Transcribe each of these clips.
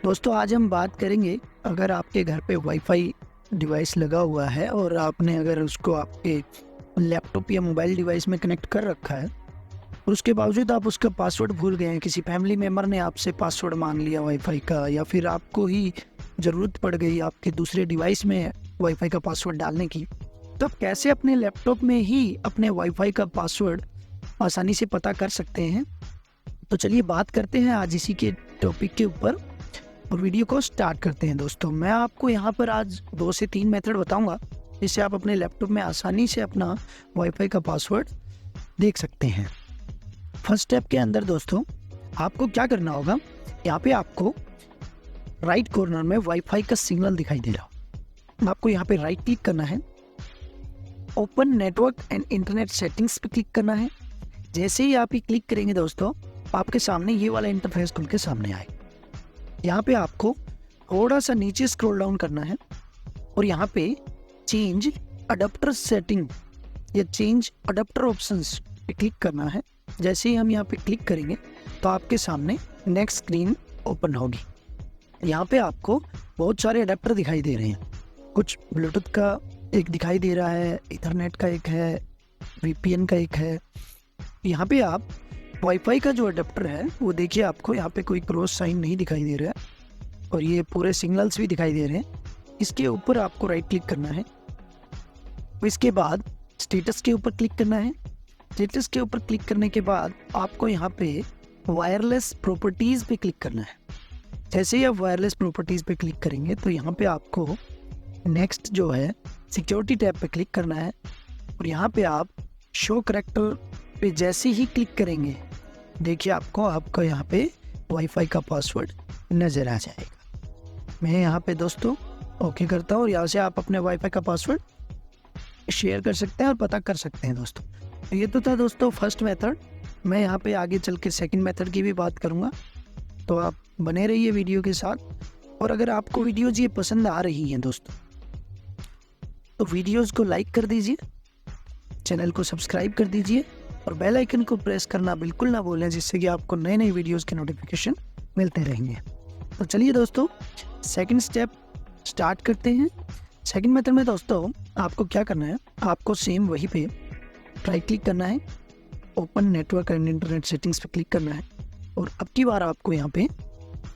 दोस्तों आज हम बात करेंगे, अगर आपके घर पे वाईफाई डिवाइस लगा हुआ है और आपने अगर उसको आपके लैपटॉप या मोबाइल डिवाइस में कनेक्ट कर रखा है और उसके बावजूद आप उसका पासवर्ड भूल गए हैं, किसी फैमिली मेम्बर ने आपसे पासवर्ड मांग लिया वाईफाई का, या फिर आपको ही ज़रूरत पड़ गई आपके दूसरे डिवाइस में वाईफाई का पासवर्ड डालने की, तो आप कैसे अपने लैपटॉप में ही अपने वाईफाई का पासवर्ड आसानी से पता कर सकते हैं। तो चलिए बात करते हैं आज इसी के टॉपिक के ऊपर और वीडियो को स्टार्ट करते हैं। दोस्तों मैं आपको यहाँ पर आज 2 से 3 मेथड बताऊंगा जिससे आप अपने लैपटॉप में आसानी से अपना वाईफाई का पासवर्ड देख सकते हैं। फर्स्ट स्टेप के अंदर दोस्तों आपको क्या करना होगा, यहाँ पे आपको राइट कॉर्नर में वाईफाई का सिग्नल दिखाई दे रहा हो, आपको यहाँ पे राइट क्लिक करना है, open network and internet settings पे क्लिक करना है। जैसे ही आप ये क्लिक करेंगे दोस्तों आपके सामने ये वाला इंटरफेस खुल के सामने आए। यहाँ पे आपको थोड़ा सा नीचे स्क्रॉल डाउन करना है और यहाँ पे चेंज अडप्टर सेटिंग या चेंज अडप्टर ऑप्शंस पे क्लिक करना है। जैसे ही हम यहाँ पे क्लिक करेंगे तो आपके सामने नेक्स्ट स्क्रीन ओपन होगी। यहाँ पे आपको बहुत सारे अडप्टर दिखाई दे रहे हैं, कुछ ब्लूटूथ का एक दिखाई दे रहा है, इथरनेट का एक है, वीपीएन का एक है। यहाँ पे आप वाईफाई का जो अडेप्टर है वो देखिए, आपको यहाँ पे कोई क्रॉस साइन नहीं दिखाई दे रहा है और ये पूरे सिग्नल्स भी दिखाई दे रहे हैं। इसके ऊपर आपको राइट क्लिक करना है, इसके बाद स्टेटस के ऊपर क्लिक करना है। स्टेटस के ऊपर क्लिक करने के बाद आपको यहाँ पे वायरलेस प्रॉपर्टीज़ पे क्लिक करना है। जैसे ही आप वायरलेस प्रॉपर्टीज़ पे क्लिक करेंगे तो यहाँ पे आपको नेक्स्ट जो है सिक्योरिटी टैब पे क्लिक करना है और यहाँ पे आप शो करैक्टर पे जैसे ही क्लिक करेंगे देखिए आपको आपका यहाँ पे वाईफाई का पासवर्ड नज़र आ जाएगा। मैं यहाँ पे दोस्तों ओके करता हूँ और यहाँ से आप अपने वाईफाई का पासवर्ड शेयर कर सकते हैं और पता कर सकते हैं। दोस्तों तो ये तो था दोस्तों फर्स्ट मेथड। मैं यहाँ पे आगे चल के सेकेंड मेथड की भी बात करूँगा, तो आप बने रहिए वीडियो के साथ। और अगर आपको वीडियोज़ ये पसंद आ रही हैं दोस्तों तो वीडियोज़ को लाइक कर दीजिए, चैनल को सब्सक्राइब कर दीजिए और बेल आइकन को प्रेस करना बिल्कुल ना भूलें, जिससे कि आपको नए नए वीडियोस के नोटिफिकेशन मिलते रहेंगे। तो चलिए दोस्तों सेकंड स्टेप स्टार्ट करते हैं। सेकंड मेथड में दोस्तों आपको क्या करना है, आपको सेम वहीं पे राइट क्लिक करना है, open network and internet settings पे क्लिक करना है और अब की बार आपको यहाँ पे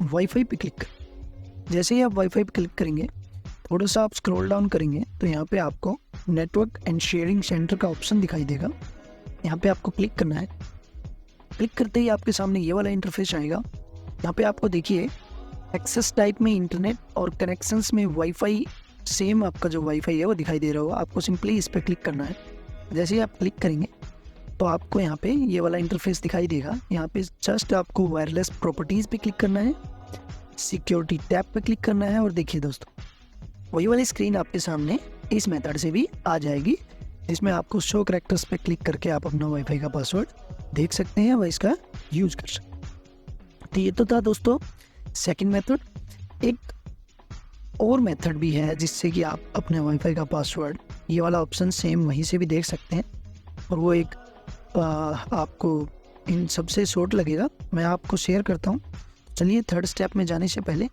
वाईफाई पे क्लिक करना। जैसे ही आप वाईफाई पे क्लिक करेंगे थोड़ा सा आप स्क्रॉल डाउन करेंगे तो यहाँ पे आपको नेटवर्क एंड शेयरिंग सेंटर का ऑप्शन दिखाई देगा। यहाँ पे आपको क्लिक करना है। क्लिक करते ही आपके सामने ये वाला इंटरफेस आएगा। यहाँ पे आपको देखिए एक्सेस टाइप में इंटरनेट और कनेक्शंस में वाईफाई, सेम आपका जो वाईफाई है वो दिखाई दे रहा होगा। आपको सिंपली इस पर क्लिक करना है। जैसे ही आप क्लिक करेंगे तो आपको यहाँ पे ये वाला इंटरफेस दिखाई देगा। यहाँ पे जस्ट आपको वायरलेस प्रॉपर्टीज़ पे क्लिक करना है, सिक्योरिटी टैब पे क्लिक करना है और देखिए दोस्तों वही वाली स्क्रीन आपके सामने इस मेथड से भी आ जाएगी, जिसमें आपको शो करैक्टर्स पे क्लिक करके आप अपना वाईफाई का पासवर्ड देख सकते हैं व इसका यूज कर सकते हैं। तो ये तो था दोस्तों सेकंड मेथड। एक और मेथड भी है जिससे कि आप अपने वाईफाई का पासवर्ड, ये वाला ऑप्शन सेम वहीं से भी देख सकते हैं और वो एक आपको इन सबसे शॉर्ट लगेगा, मैं आपको शेयर करता हूँ। चलिए थर्ड स्टेप में जाने से पहले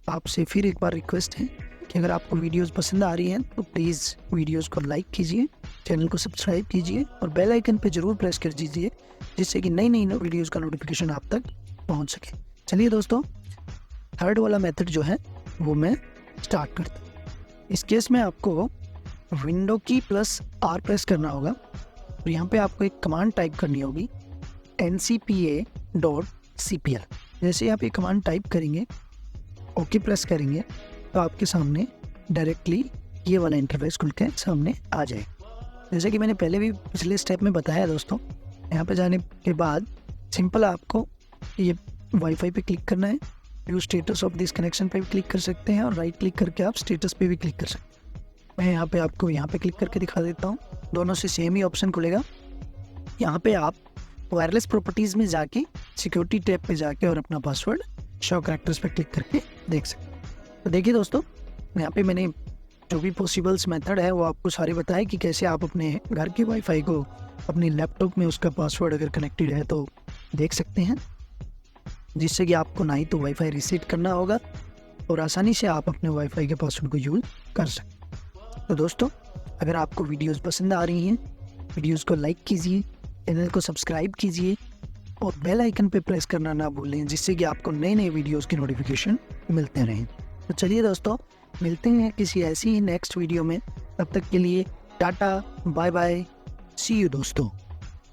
आपसे फिर एक बार रिक्वेस्ट है कि अगर आपको वीडियोस पसंद आ रही हैं तो प्लीज़ वीडियोस को लाइक कीजिए, चैनल को सब्सक्राइब कीजिए और बेल आइकन पे ज़रूर प्रेस कर दीजिए, जिससे कि नई नई वीडियोस का नोटिफिकेशन आप तक पहुंच सके। चलिए दोस्तों थर्ड वाला मेथड जो है वो मैं स्टार्ट करता हूँ। इस केस में आपको विंडो की प्लस आर प्रेस करना होगा और यहाँ पर आपको एक कमांड टाइप करनी होगी, ncpa.cpl। जैसे ही आप ये कमांड टाइप करेंगे, ओके प्रेस करेंगे तो आपके सामने डायरेक्टली ये वाला इंटरफेस खुल के सामने आ जाए। जैसे कि मैंने पहले भी पिछले स्टेप में बताया दोस्तों, यहाँ पे जाने के बाद सिंपल आपको ये वाईफाई पे क्लिक करना है, view status of this connection पे भी क्लिक कर सकते हैं और राइट क्लिक करके आप स्टेटस पे भी क्लिक कर सकते हैं। मैं यहाँ पे आपको यहाँ पे क्लिक करके दिखा देता हूँ, दोनों से सेम ही ऑप्शन खुलेगा। यहाँ पे आप वायरलेस प्रॉपर्टीज़ में जाके सिक्योरिटी टैब पे जाके और अपना पासवर्ड शो करैक्टर्स पे क्लिक करके देख सकते हैं। तो देखिए दोस्तों यहाँ पे मैंने जो भी पॉसिबल्स मेथड है वो आपको सारे बताए कि कैसे आप अपने घर के वाईफाई को अपने लैपटॉप में उसका पासवर्ड अगर कनेक्टेड है तो देख सकते हैं, जिससे कि आपको ना ही तो वाईफाई रीसेट करना होगा और आसानी से आप अपने वाईफाई के पासवर्ड को यूज़ कर सकते। तो दोस्तों, अगर आपको वीडियोस पसंद आ रही हैं, वीडियोस को लाइक कीजिए, चैनल को सब्सक्राइब कीजिए और बेल आइकन पे प्रेस करना ना भूलें, जिससे कि आपको नए नए वीडियोस की नोटिफिकेशन मिलते रहें। तो चलिए दोस्तों, मिलते हैं किसी ऐसी ही नेक्स्ट वीडियो में। तब तक के लिए tata, bye bye, see you दोस्तों।